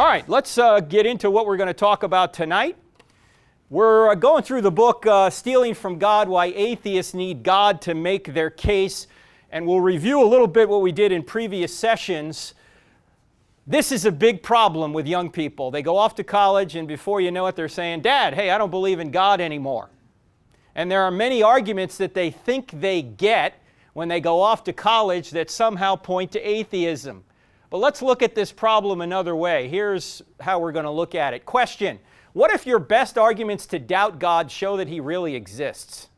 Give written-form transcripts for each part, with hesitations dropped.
All right, let's get into what we're going to talk about tonight. We're going through the book, Stealing from God, Why Atheists Need God to Make Their Case. And we'll review a little bit what we did in previous sessions. This is a big problem with young people. They go off to college, and before you know it, they're saying, Dad, hey, I don't believe in God anymore. And there are many arguments that they think they get when they go off to college that somehow point to atheism. But let's look at this problem another way. Here's how we're going to look at it. Question: what if your best arguments to doubt God show that He really exists?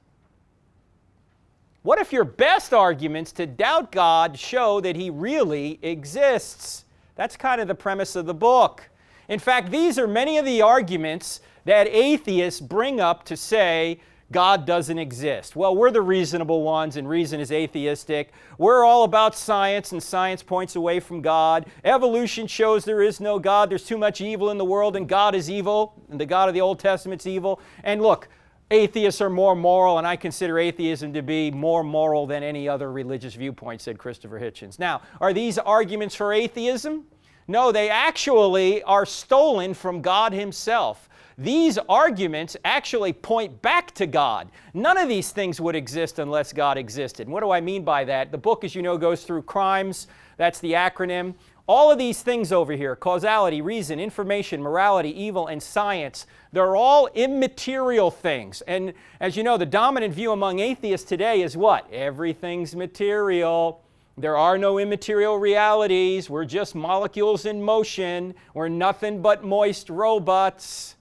What if your best arguments to doubt God show that He really exists? That's kind of the premise of the book. In fact, these are many of the arguments that atheists bring up to say God doesn't exist. Well, we're the reasonable ones, and reason is atheistic. We're all about science, and science points away from God. Evolution shows there is no God. There's too much evil in the world, and God is evil, and the God of the Old Testament's evil. And look, atheists are more moral, and I consider atheism to be more moral than any other religious viewpoint, said Christopher Hitchens. Now, are these arguments for atheism? No, they actually are stolen from God Himself. These arguments actually point back to God. None of these things would exist unless God existed. And what do I mean by that? The book, as you know, goes through crimes. That's the acronym. All of these things over here, causality, reason, information, morality, evil, and science, they're all immaterial things. And as you know, the dominant view among atheists today is what? Everything's material. There are no immaterial realities. We're just molecules in motion. We're nothing but moist robots.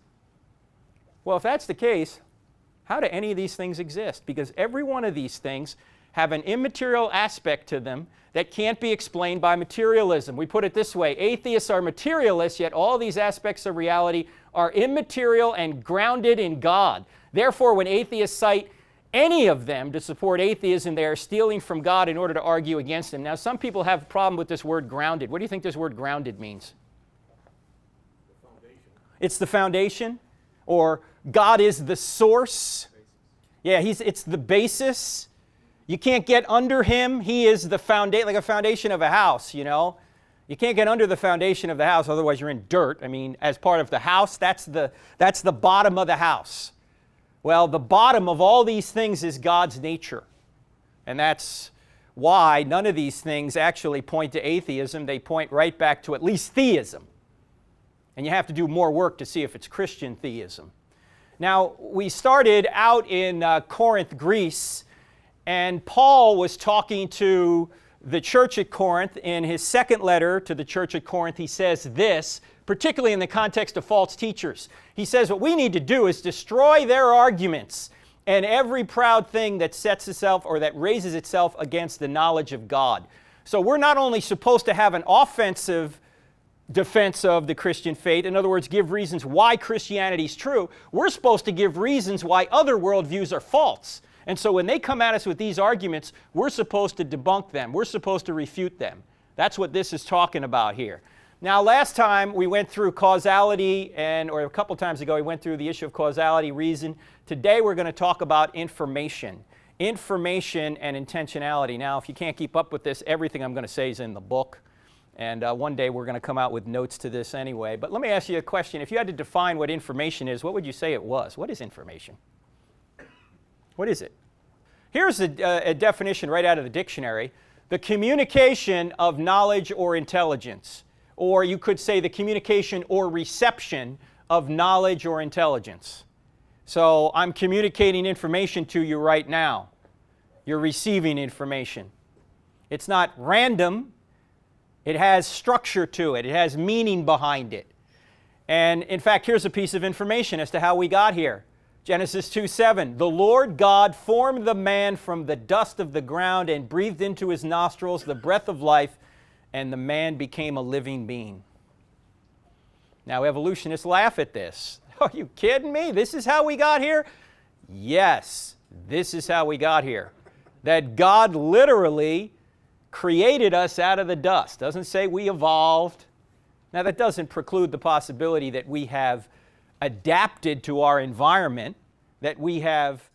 Well, if that's the case, how do any of these things exist? Because every one of these things have an immaterial aspect to them that can't be explained by materialism. We put it this way: atheists are materialists, yet all these aspects of reality are immaterial and grounded in God. Therefore, when atheists cite any of them to support atheism, they are stealing from God in order to argue against Him. Now, some people have a problem with this word grounded. What do you think this word grounded means? The foundation. It's the foundation? Or God is the source? Yeah, it's the basis. You can't get under Him. He is the foundation, like a foundation of a house, you know. You can't get under the foundation of the house, otherwise you're in dirt. I mean, as part of the house, that's the bottom of the house. Well, the bottom of all these things is God's nature. And that's why none of these things actually point to atheism. They point right back to at least theism. And you have to do more work to see if it's Christian theism. Now, we started out in Corinth, Greece, and Paul was talking to the church at Corinth. In his second letter to the church at Corinth, he says this, particularly in the context of false teachers. He says what we need to do is destroy their arguments and every proud thing that sets itself or that raises itself against the knowledge of God. So we're not only supposed to have an offensive defense of the Christian faith, in other words, give reasons why Christianity is true, we're supposed to give reasons why other worldviews are false. And so when they come at us with these arguments, we're supposed to debunk them. We're supposed to refute them. That's what this is talking about here. Now, last time we went through causality, or a couple times ago we went through the issue of causality, reason. Today we're going to talk about information. Information and intentionality. Now, if you can't keep up with this, everything I'm going to say is in the book. And one day we're going to come out with notes to this anyway. But let me ask you a question. If you had to define what information is, what would you say it was? What is information? What is it? Here's a definition right out of the dictionary. The communication of knowledge or intelligence. Or you could say the communication or reception of knowledge or intelligence. So I'm communicating information to you right now. You're receiving information. It's not random. It has structure to it. It has meaning behind it. And in fact, here's a piece of information as to how we got here. Genesis 2:7, the Lord God formed the man from the dust of the ground and breathed into his nostrils the breath of life, and the man became a living being. Now, evolutionists laugh at this. Are you kidding me? This is how we got here? Yes, this is how we got here. That God literally created us out of the dust. Doesn't say we evolved. Now, that doesn't preclude the possibility that we have adapted to our environment, that we have